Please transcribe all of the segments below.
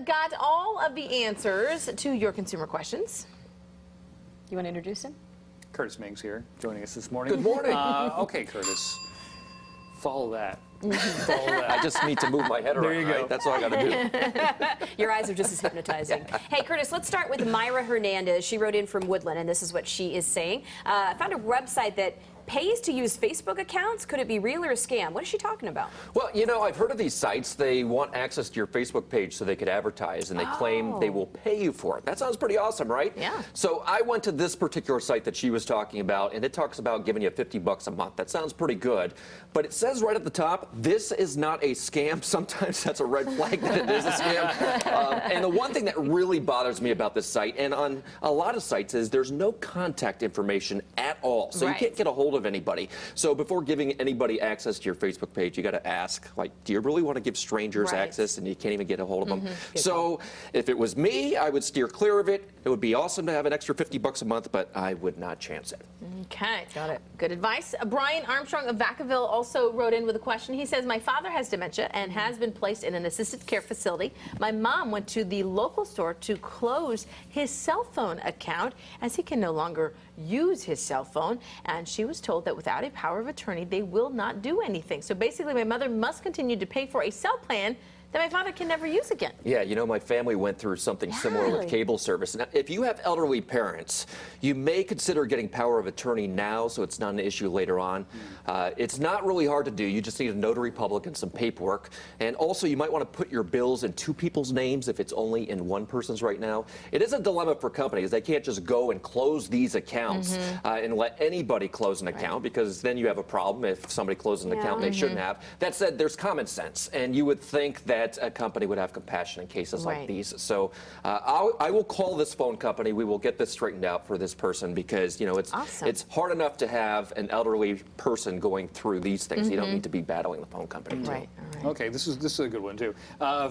got all of the answers to your consumer questions. You want to introduce him? Kurtis Ming's here, joining us this morning. Good morning. Okay, Kurtis, follow that. Follow that. I just need to move my head around. There you go. Right? That's all I got to do. Your eyes are just as hypnotizing. Hey, Kurtis, let's start with Myra Hernandez. She wrote in from Woodland, and this is what she is saying. I found a website that pays to use Facebook accounts. Could it be real or a scam? What is she talking about? Well, you know, I've heard of these sites. They want access to your Facebook page so they could advertise, and they claim they will pay you for it. That sounds pretty awesome, right? Yeah. So I went to this particular site that she was talking about, and it talks about giving you $50 a month. That sounds pretty good. But it says right at the top, this is not a scam. Sometimes that's a red flag that it is a scam. And the one thing that really bothers me about this site, and on a lot of sites, is there's no contact information at all. So you can't get a hold of anybody. So before giving anybody access to your Facebook page, you got to ask, like, do you really want to give strangers access, and you can't even get a hold of them? So if it was me, I would steer clear of it. It would be awesome to have an extra $50 a month, but I would not chance it. Okay, got it. Good advice. Brian Armstrong of Vacaville also wrote in with a question. He says, my father has dementia and has been placed in an assisted care facility. My mom went to the local store to close his cell phone account as he can no longer use his cell phone, and she was told that without a power of attorney, they will not do anything. So basically, my mother must continue to pay for a cell plan that my father can never use again. Yeah, you know, my family went through something similar with cable service. Now, if you have elderly parents, you may consider getting power of attorney now so it's not an issue later on. It's not really hard to do. You just need a notary public and some paperwork. And also, you might want to put your bills in two people's names if it's only in one person's right now. It is a dilemma for companies. They can't just go and close these accounts and let anybody close an account, because then you have a problem if somebody closes an account they shouldn't have. That said, there's common sense, and you would think that a company would have compassion in cases like these. So I will call this phone company. We will get this straightened out for this person, because, you know, it's hard enough to have an elderly person going through these things. You don't need to be battling the phone company too. Okay, this is a good one too.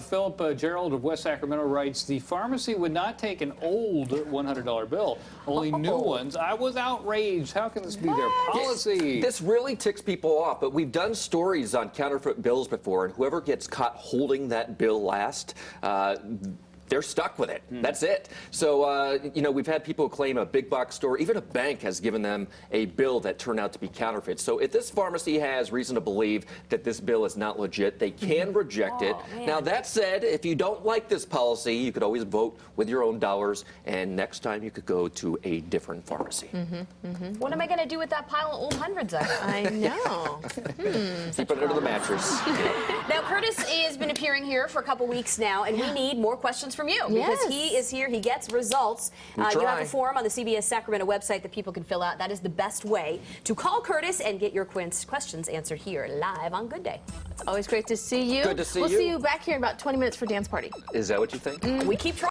Philip Gerald of West Sacramento writes, the pharmacy would not take an old $100 bill, only new ones. I was outraged. How can this be their policy? This really ticks people off, but we've done stories on counterfeit bills before, and whoever gets caught holding that bill last, they're stuck with it. That's it. So, you know, we've had people claim a big box store, even a bank has given them a bill that turned out to be counterfeit. So if this pharmacy has reason to believe that this bill is not legit, they can reject it. Now, that said, if you don't like this policy, you could always vote with your own dollars, and next time you could go to a different pharmacy. What am I going to do with that pile of old hundreds I have? I know. Keep it under the mattress. Now, Kurtis has been appearing here for a couple weeks now, and we need more questions from you, because he is here, he gets results. You have a form on the CBS Sacramento website that people can fill out. That is the best way to call Kurtis and get your questions answered here live on Good Day. It's always great to see you. Good to see you. We'll see you back here in about 20 minutes for dance party. Is that what you think? We keep trying.